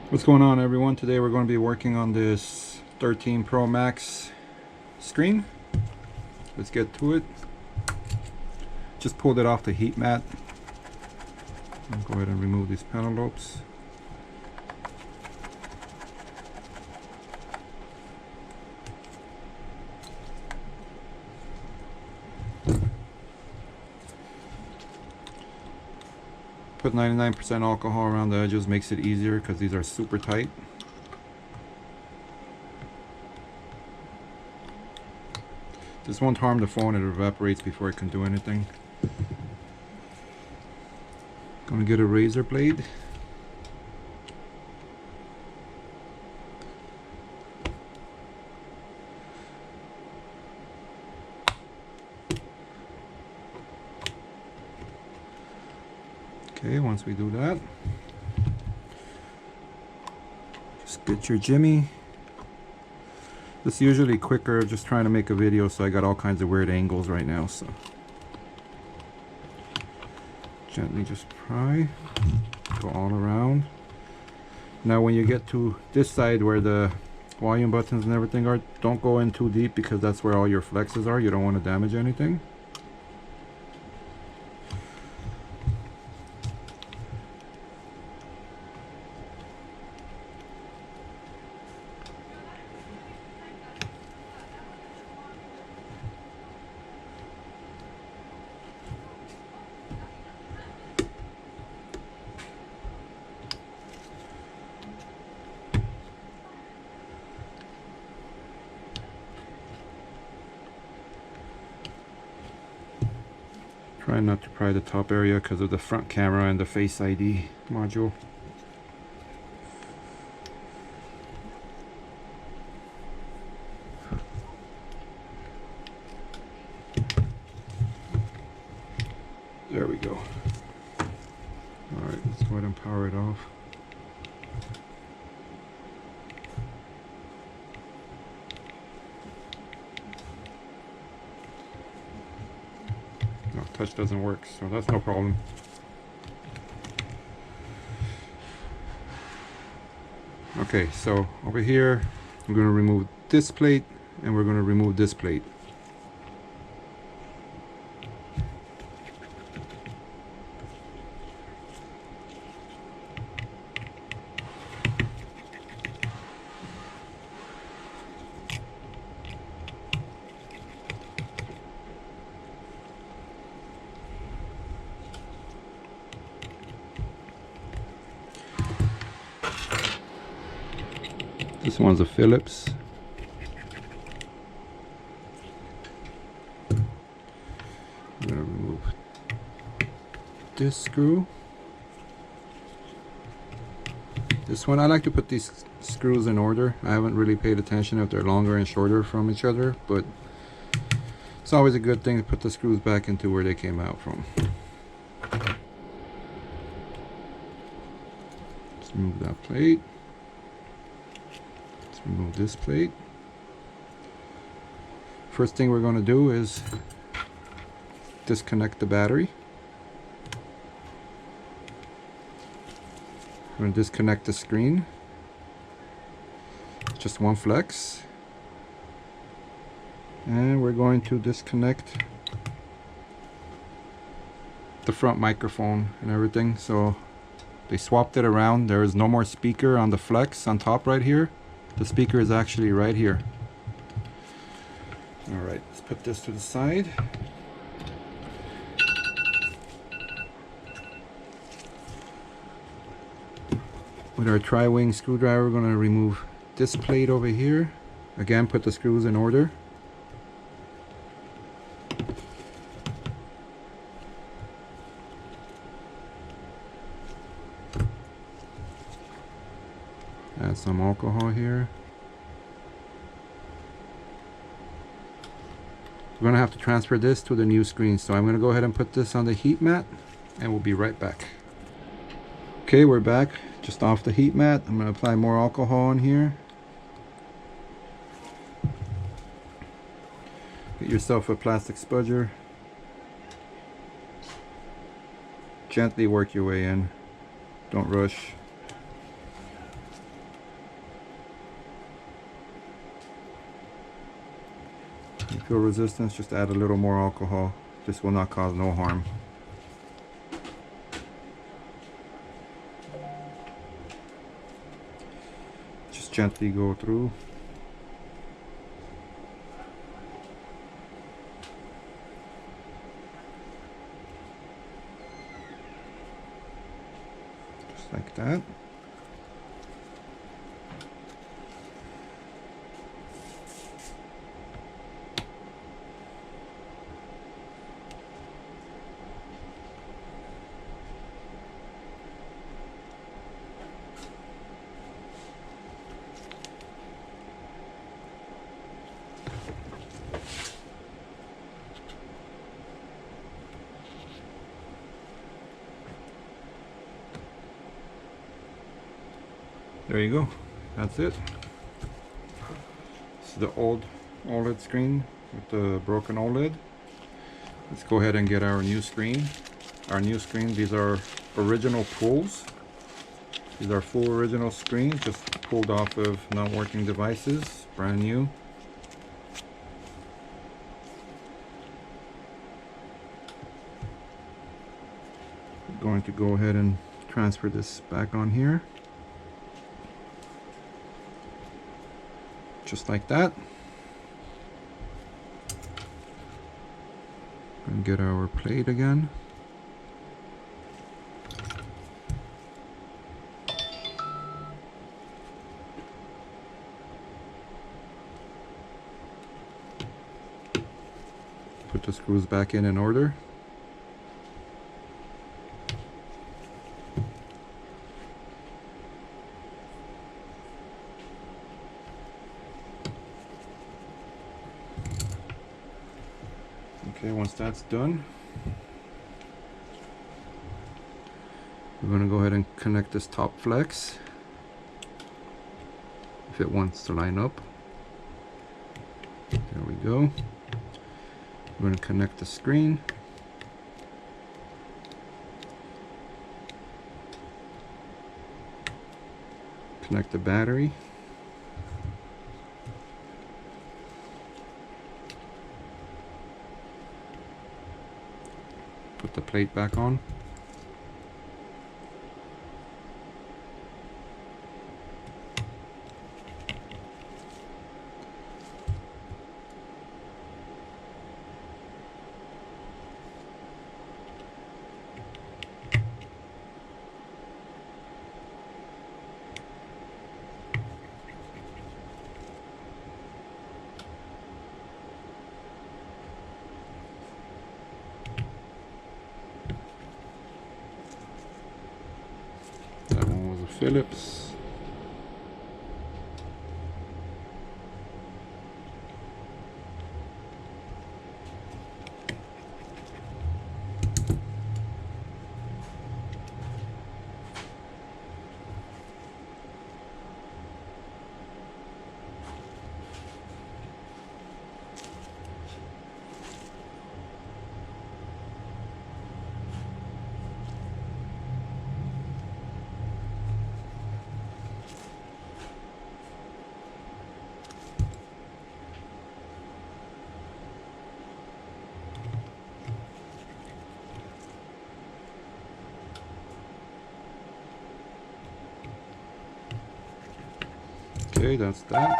What's going on, everyone? Today we're going to be working on this 13 Pro Max screen. Let's get to it. Just pulled it off the heat mat. I'll go ahead and remove these Pentelobes. Put 99% alcohol around the edges, makes it easier because these are super tight. This won't harm the phone, it evaporates before it can do anything. Gonna get a razor blade. Okay, once we do that, just get your jimmy. This is usually quicker, just trying to make a video, so I got all kinds of weird angles right now, so gently just pry, go all around. Now when you get to this side where the volume buttons and everything are, don't go in too deep because that's where all your flexes are. You don't want to damage anything. Try not to pry the top area because of the front camera and the Face ID module. There we go. Alright, let's go ahead and power it off. No, touch doesn't work, so that's no problem. Okay, so over here I'm going to remove this plate and we're going to remove this plate. This one's a Phillips. I'm going to remove this screw. This one, I like to put these screws in order. I haven't really paid attention if they're longer and shorter from each other, but it's always a good thing to put the screws back into where they came out from. Let's remove that plate. Remove this plate. First thing we're going to do is disconnect the battery. We're going to disconnect the screen. Just one flex. And we're going to disconnect the front microphone and everything. So they swapped it around. There is no more speaker on the flex on top right here. The speaker is actually right here. Alright, let's put this to the side. With our tri-wing screwdriver, we're going to remove this plate over here. Again, put the screws in order. Add some alcohol here. We're going to have to transfer this to the new screen, so I'm going to go ahead and put this on the heat mat and we'll be right back. Okay, we're back just off the heat mat. I'm going to apply more alcohol in here. Get yourself a plastic spudger. Gently work your way in. Don't rush. Feel resistance, just add a little more alcohol. This will not cause no harm. Just gently go through. Just like that. There you go. That's it. This is the old OLED screen with the broken OLED. Let's go ahead and get our new screen. Our new screen, these are original pulls. These are full original screens, just pulled off of not working devices, brand new. I'm going to go ahead and transfer this back on here. Just like that. And get our plate again. Put the screws back in order. Okay, once that's done, we're going to go ahead and connect this top flex if it wants to line up. There we go. We're going to connect the screen. Connect the battery. Put the plate back on. Phillips. Okay, that's that.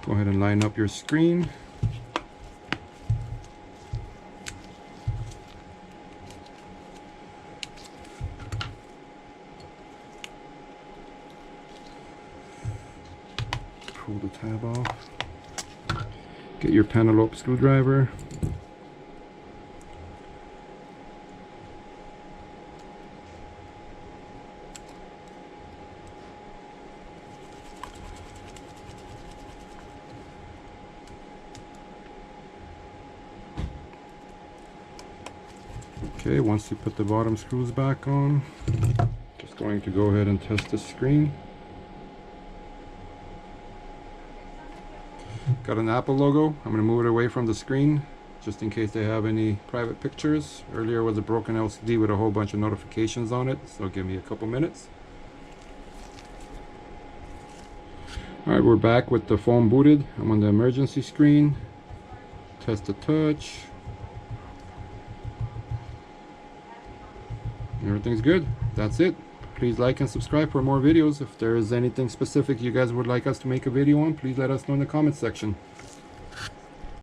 Go ahead and line up your screen. Pull the tab off. Get your Pentelobe screwdriver. Okay, once you put the bottom screws back on, just going to go ahead and test the screen. Got an Apple logo. I'm going to move it away from the screen just in case they have any private pictures. Earlier was a broken LCD with a whole bunch of notifications on it, so give me a couple minutes. Alright, we're back with the phone booted. I'm on the emergency screen. Test the touch. Everything's good. That's it. Please like and subscribe for more videos. If there is anything specific you guys would like us to make a video on, please let us know in the comments section.